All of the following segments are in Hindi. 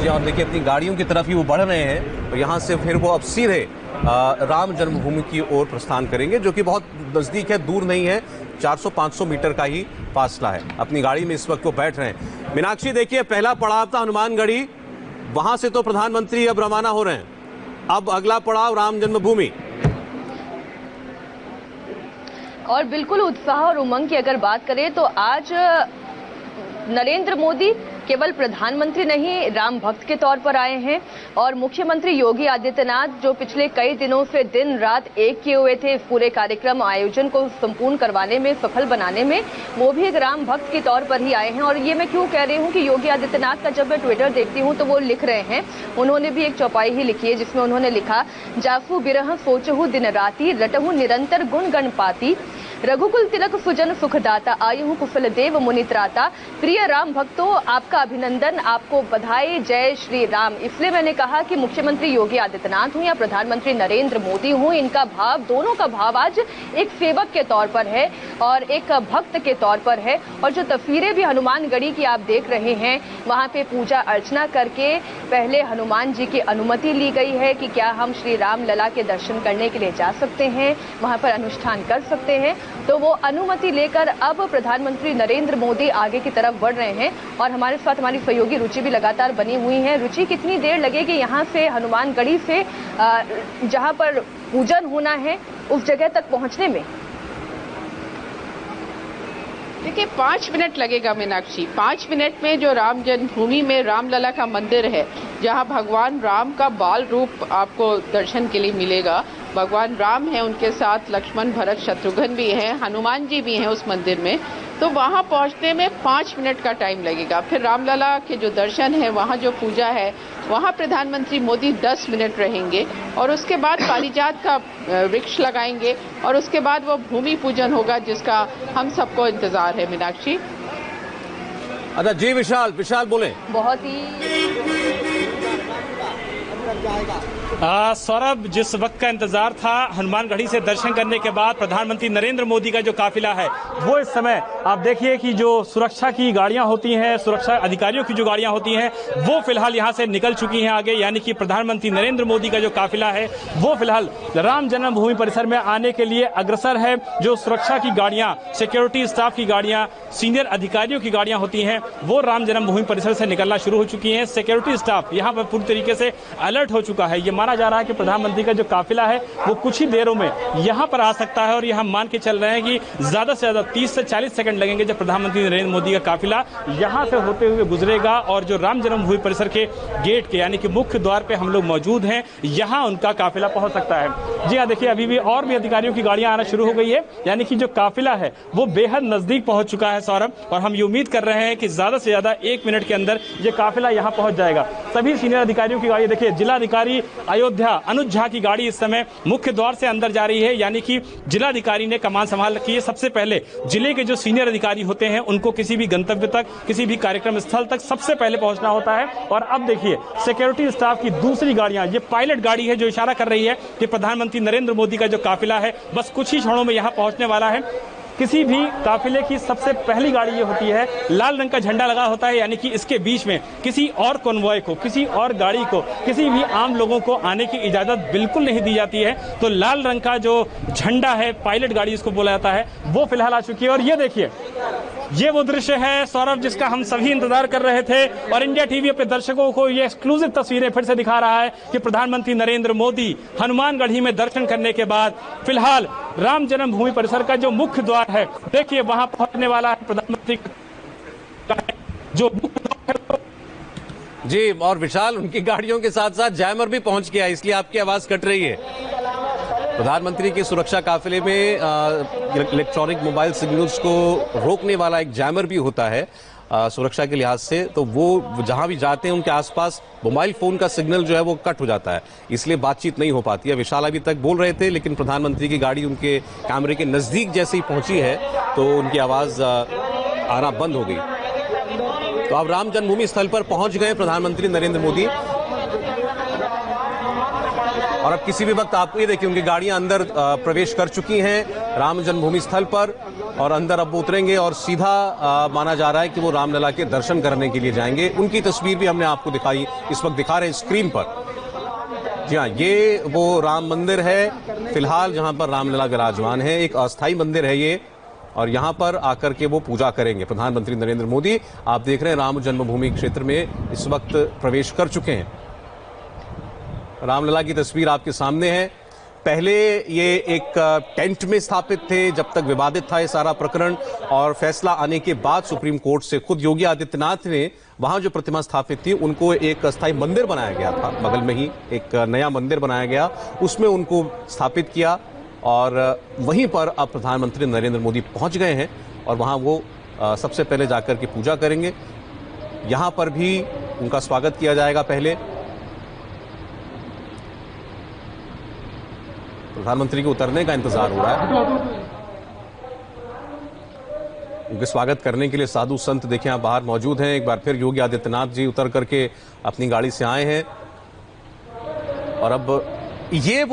जी, और देखिए अपनी गाड़ियों की तरफ ही वो बढ़ रहे हैं और यहाँ से फिर वो अब सीधे राम जन्मभूमि की ओर प्रस्थान करेंगे, जो कि बहुत नज़दीक है, दूर नहीं है, 400-500 मीटर का ही फासला है। अपनी गाड़ी में इस वक्त वो बैठ रहे हैं। मीनाक्षी, देखिए पहला पड़ाव था हनुमानगढ़ी, वहां से तो प्रधानमंत्री अब रवाना हो रहे हैं, अब अगला पड़ाव राम जन्मभूमि। और बिल्कुल उत्साह और उमंग की अगर बात करें तो आज नरेंद्र मोदी केवल प्रधानमंत्री नहीं, राम भक्त के तौर पर आए हैं और मुख्यमंत्री योगी आदित्यनाथ, जो पिछले कई दिनों से दिन रात एक किए हुए थे इस पूरे कार्यक्रम आयोजन को संपूर्ण करवाने में, सफल बनाने में, वो भी एक राम भक्त के तौर पर ही आए हैं। और ये मैं क्यों कह रही हूँ कि योगी आदित्यनाथ का जब मैं ट्विटर देखती हूँ तो वो लिख रहे हैं, उन्होंने भी एक चौपाई ही लिखी है जिसमें उन्होंने लिखा, जासु बिरह सोचहु दिन राति, रटहु निरंतर गुण गणपाति, रघुकुल तिलक सुजन सुखदाता, आयु कुशल देव मुनित्राता। प्रिय राम भक्तों, आपका अभिनंदन, आपको बधाई, जय श्री राम। इसलिए मैंने कहा कि मुख्यमंत्री योगी आदित्यनाथ हूं या प्रधानमंत्री नरेंद्र मोदी हूं, इनका भाव, दोनों का भाव आज एक सेवक के तौर पर है और एक भक्त के तौर पर है। और जो तस्वीरें भी हनुमानगढ़ी की आप देख रहे हैं, वहां पे पूजा अर्चना करके पहले हनुमान जी की अनुमति ली गई है कि क्या हम श्री राम लला के दर्शन करने के लिए जा सकते हैं, वहां पर अनुष्ठान कर सकते हैं। तो वो अनुमति लेकर अब प्रधानमंत्री नरेंद्र मोदी आगे की तरफ बढ़ रहे हैं और हमारे साथ हमारी सहयोगी रुचि भी लगातार बनी हुई है। रुचि, कितनी देर लगेगी यहाँ से हनुमानगढ़ी से जहाँ पर पूजन होना है उस जगह तक पहुँचने में? देखिए 5 मिनट लगेगा मीनाक्षी। 5 मिनट में जो राम जन्मभूमि में रामलला का मंदिर है, जहां भगवान राम का बाल रूप आपको दर्शन के लिए मिलेगा। भगवान राम है, उनके साथ लक्ष्मण, भरत, शत्रुघ्न भी हैं, हनुमान जी भी हैं उस मंदिर में। तो वहां पहुंचने में 5 मिनट का टाइम लगेगा। फिर रामलला के जो दर्शन है, वहां जो पूजा है, वहां प्रधानमंत्री मोदी 10 मिनट रहेंगे और उसके बाद पारिजात का वृक्ष लगाएंगे और उसके बाद वो भूमि पूजन होगा, जिसका हम सबको इंतजार है। मीनाक्षी। अच्छा जी, विशाल बोले। बहुत ही सौरभ, जिस वक्त का इंतजार था हनुमानगढ़ी से दर्शन करने के बाद प्रधानमंत्री नरेंद्र मोदी का जो काफिला है, वो इस समय आप देखिए कि जो सुरक्षा की गाड़ियां होती हैं, सुरक्षा अधिकारियों की जो गाड़ियां होती हैं, वो फिलहाल यहां से निकल चुकी हैं आगे। यानी कि प्रधानमंत्री नरेंद्र मोदी का जो काफिला है वो फिलहाल राम जन्मभूमि परिसर में आने के लिए अग्रसर है। जो सुरक्षा की गाड़ियां, सिक्योरिटी स्टाफ की गाड़ियां, सीनियर अधिकारियों की गाड़ियां होती हैं, वो राम जन्मभूमि परिसर से निकलना शुरू हो चुकी हैं। सिक्योरिटी स्टाफ यहाँ पर पूरी तरीके से अलर्ट हो चुका है। ये माना जा रहा है कि प्रधानमंत्री का जो काफिला है वो कुछ ही देरों में यहां पर आ सकता है और यहां मान के चल रहे हैं कि ज्यादा से ज्यादा 30 से 40 सेकंड लगेंगे जब प्रधानमंत्री नरेंद्र मोदी का काफिला यहां से होते हुए गुजरेगा। और जो राम जन्मभूमि परिसर के गेट के यानी कि मुख्य द्वार पे हम लोग मौजूद हैं, यहां उनका काफिला पहुंच सकता है। जी हाँ, देखिए अभी भी और भी अधिकारियों की गाड़ियां आना शुरू हो गई है, यानी कि जो काफिला है वो बेहद नजदीक पहुंच चुका है सौरभ। और हम ये उम्मीद कर रहे हैं कि ज्यादा से ज्यादा 1 मिनट के अंदर ये काफिला यहां पहुंच जाएगा। सभी सीनियर अधिकारियों की गाड़ी, देखिए जिलाधिकारी अयोध्या अनुज झा की गाड़ी इस समय मुख्य द्वार से अंदर जा रही है, यानी कि जिलाधिकारी ने कमान संभाल रखी है। सबसे पहले जिले के जो सीनियर अधिकारी होते हैं उनको किसी भी गंतव्य तक, किसी भी कार्यक्रम स्थल तक सबसे पहले पहुंचना होता है। और अब देखिए सिक्योरिटी स्टाफ की दूसरी गाड़ियां, ये पायलट गाड़ी है जो इशारा कर रही है कि प्रधानमंत्री नरेंद्र मोदी का जो काफिला है बस कुछ ही क्षणों में यहां पहुंचने वाला है। किसी भी काफिले की सबसे पहली गाड़ी ये होती है, लाल रंग का झंडा लगा होता है, यानी कि इसके बीच में किसी और कॉन्वॉय को, किसी और गाड़ी को, किसी भी आम लोगों को आने की इजाजत बिल्कुल नहीं दी जाती है। तो लाल रंग का जो झंडा है, पायलट गाड़ी इसको बोला जाता है, वो फिलहाल आ चुकी है। और ये देखिए, ये वो दृश्य है सौरभ जिसका हम सभी इंतजार कर रहे थे और इंडिया टीवी अपने दर्शकों को ये एक्सक्लूसिव तस्वीरें फिर से दिखा रहा है कि प्रधानमंत्री नरेंद्र मोदी हनुमानगढ़ी में दर्शन करने के बाद फिलहाल राम जन्मभूमि परिसर का जो मुख्य द्वार है, देखिए वहां पहुंचने वाला है प्रधानमंत्री जो मुख्य द्वार है। जी, और विशाल, उनकी गाड़ियों के साथ साथ जैमर भी पहुंच गया, इसलिए आपकी आवाज कट रही है। प्रधानमंत्री की सुरक्षा काफिले में इलेक्ट्रॉनिक मोबाइल सिग्नल्स को रोकने वाला एक जैमर भी होता है सुरक्षा के लिहाज से। तो वो जहां भी जाते हैं उनके आसपास मोबाइल फोन का सिग्नल जो है वो कट हो जाता है, इसलिए बातचीत नहीं हो पाती है। विशाल अभी तक बोल रहे थे, लेकिन प्रधानमंत्री की गाड़ी उनके कैमरे के नजदीक जैसे ही पहुंची है तो उनकी आवाज आना बंद हो गई। तो अब राम जन्मभूमि स्थल पर पहुंच गए प्रधानमंत्री नरेंद्र मोदी। और अब किसी भी वक्त आप ये देखिए उनकी गाड़ियां अंदर प्रवेश कर चुकी हैं राम जन्मभूमि स्थल पर, और अंदर अब उतरेंगे और सीधा माना जा रहा है कि वो रामलला के दर्शन करने के लिए जाएंगे। उनकी तस्वीर भी हमने आपको दिखाई, इस वक्त दिखा रहे हैं स्क्रीन पर। जी हाँ, ये वो राम मंदिर है फिलहाल जहां पर रामलला विराजमान है। एक अस्थायी मंदिर है ये, और यहां पर आकर के वो पूजा करेंगे। प्रधानमंत्री नरेंद्र मोदी, आप देख रहे हैं, राम जन्मभूमि क्षेत्र में इस वक्त प्रवेश कर चुके हैं। रामलला की तस्वीर आपके सामने है। पहले ये एक टेंट में स्थापित थे जब तक विवादित था ये सारा प्रकरण, और फैसला आने के बाद सुप्रीम कोर्ट से खुद योगी आदित्यनाथ ने वहां जो प्रतिमा स्थापित थी उनको एक अस्थायी मंदिर बनाया गया था। बगल में ही एक नया मंदिर बनाया गया, उसमें उनको स्थापित किया, और वहीं पर अब प्रधानमंत्री नरेंद्र मोदी पहुंच गए हैं और वहां वो सबसे पहले जाकर के पूजा करेंगे। यहां पर भी उनका स्वागत किया जाएगा। पहले प्रधानमंत्री के उतरने का इंतजार हो रहा है। उनके स्वागत करने के लिए साधु संत देखिए यहां बाहर मौजूद हैं। एक बार फिर योगी आदित्यनाथ जी उतर करके अपनी गाड़ी से आए हैं, और अब ये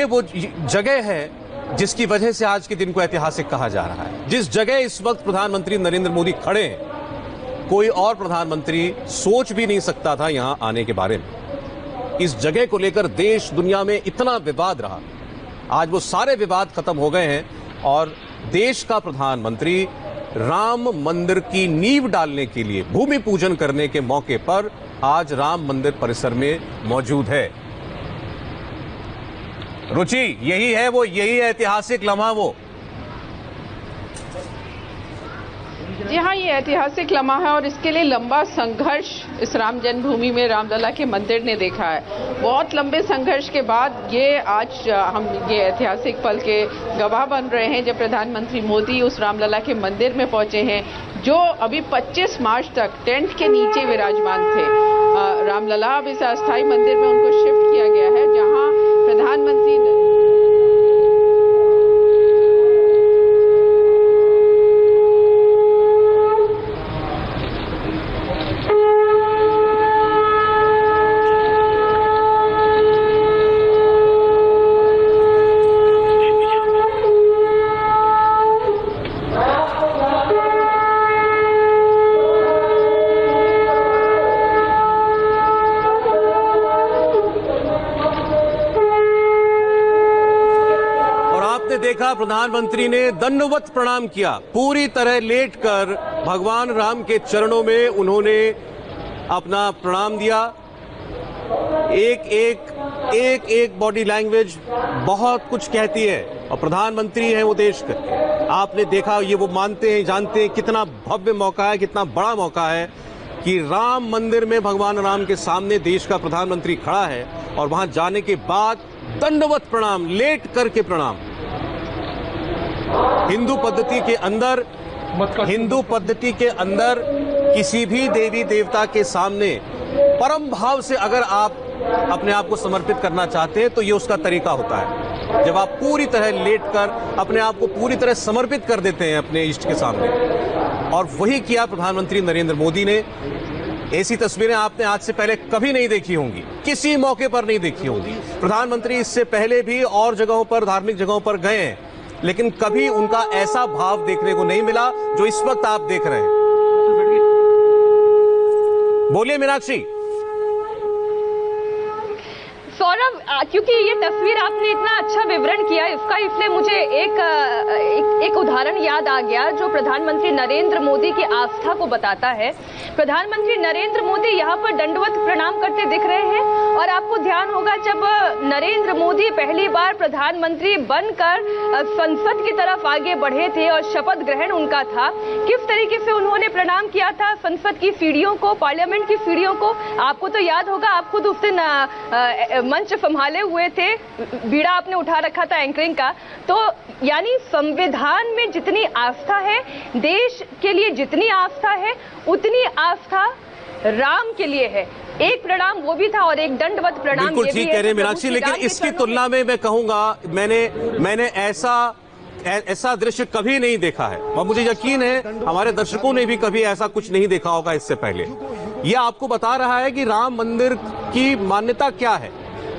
वो जगह है जिसकी वजह से आज के दिन को ऐतिहासिक कहा जा रहा है। जिस जगह इस वक्त प्रधानमंत्री नरेंद्र मोदी खड़े हैं, कोई और प्रधानमंत्री सोच भी नहीं सकता था यहां आने के बारे में। इस जगह को लेकर देश दुनिया में इतना विवाद रहा, आज वो सारे विवाद खत्म हो गए हैं, और देश का प्रधानमंत्री राम मंदिर की नींव डालने के लिए भूमि पूजन करने के मौके पर आज राम मंदिर परिसर में मौजूद है। रुचि, यही है वो, यही है ऐतिहासिक लम्हा वो। जी हाँ, ये ऐतिहासिक लम्हा है, और इसके लिए लंबा संघर्ष इस राम जन्मभूमि में रामलला के मंदिर ने देखा है। बहुत लंबे संघर्ष के बाद ये आज हम ये ऐतिहासिक पल के गवाह बन रहे हैं, जब प्रधानमंत्री मोदी उस रामलला के मंदिर में पहुंचे हैं, जो अभी 25 मार्च तक टेंट के नीचे विराजमान थे। रामलला अब इस अस्थायी मंदिर में उनको शिफ्ट किया गया है, जहाँ प्रधानमंत्री देखा, प्रधानमंत्री ने दंडवत प्रणाम किया, पूरी तरह लेटकर भगवान राम के चरणों में उन्होंने अपना प्रणाम दिया। एक बॉडी लैंग्वेज बहुत कुछ कहती है, और प्रधानमंत्री हैं वो देश करके। आपने देखा, ये वो मानते हैं, जानते हैं कितना भव्य मौका है, कितना बड़ा मौका है कि राम मंदिर में भगवान राम के सामने देश का प्रधानमंत्री खड़ा है, और वहां जाने के बाद दंडवत प्रणाम, लेट करके प्रणाम। हिंदू पद्धति के अंदर किसी भी देवी देवता के सामने परम भाव से अगर आप अपने आप को समर्पित करना चाहते हैं तो ये उसका तरीका होता है, जब आप पूरी तरह लेटकर अपने आप को पूरी तरह समर्पित कर देते हैं अपने इष्ट के सामने। और वही किया प्रधानमंत्री नरेंद्र मोदी ने। ऐसी तस्वीरें आपने आज से पहले कभी नहीं देखी होंगी, किसी मौके पर नहीं देखी होंगी। प्रधानमंत्री इससे पहले भी और जगहों पर, धार्मिक जगहों पर गए हैं, लेकिन कभी उनका ऐसा भाव देखने को नहीं मिला जो इस वक्त आप देख रहे हैं। बोलिए मीनाक्षी। सौरभ, क्योंकि ये तस्वीर आपने इतना अच्छा विवरण किया इसका, इसलिए मुझे एक उदाहरण याद आ गया जो प्रधानमंत्री नरेंद्र मोदी की आस्था को बताता है। प्रधानमंत्री नरेंद्र मोदी यहाँ पर दंडवत प्रणाम करते दिख रहे हैं, और आपको ध्यान होगा जब नरेंद्र मोदी पहली बार प्रधानमंत्री बनकर संसद की तरफ आगे बढ़े थे और शपथ ग्रहण उनका था, किस तरीके से उन्होंने प्रणाम किया था संसद की सीढ़ियों को, पार्लियामेंट की सीढ़ियों को। आपको तो याद होगा, आप खुद उस दिन मंच संभाले हुए थे, बीड़ा आपने उठा रखा था एंकरिंग का। तो यानी संविधान में जितनी आस्था है, देश के लिए जितनी आस्था है, उतनी आस्था राम के लिए है। एक प्रणाम वो भी था और एक दंडवत प्रणाम बिल्कुल ठीक कह रहे हैं मीनाक्षी, लेकिन इसकी तुलना में मैं कहूंगा मैंने ऐसा दृश्य कभी नहीं देखा है, और मुझे यकीन है हमारे दर्शकों ने भी कभी ऐसा कुछ नहीं देखा होगा इससे पहले। यह आपको बता रहा है कि राम मंदिर की मान्यता क्या है।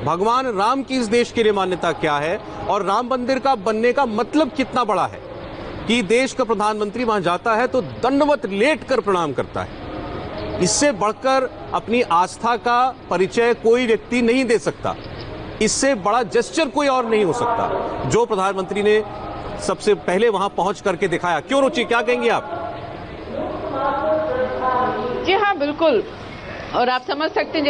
भगवान राम की इस देश के लिए मान्यता क्या है और राम मंदिर का बनने का मतलब कितना बड़ा है कि देश का प्रधानमंत्री वहां जाता है तो दंडवत लेट कर प्रणाम करता है। इससे बढ़कर अपनी आस्था का परिचय कोई व्यक्ति नहीं दे सकता। इससे बड़ा जेस्चर कोई और नहीं हो सकता जो प्रधानमंत्री ने सबसे पहले वहां पहुंच करके दिखाया। क्यों रुचि, क्या कहेंगे आप? जी हाँ, बिल्कुल। और आप समझ सकते हैं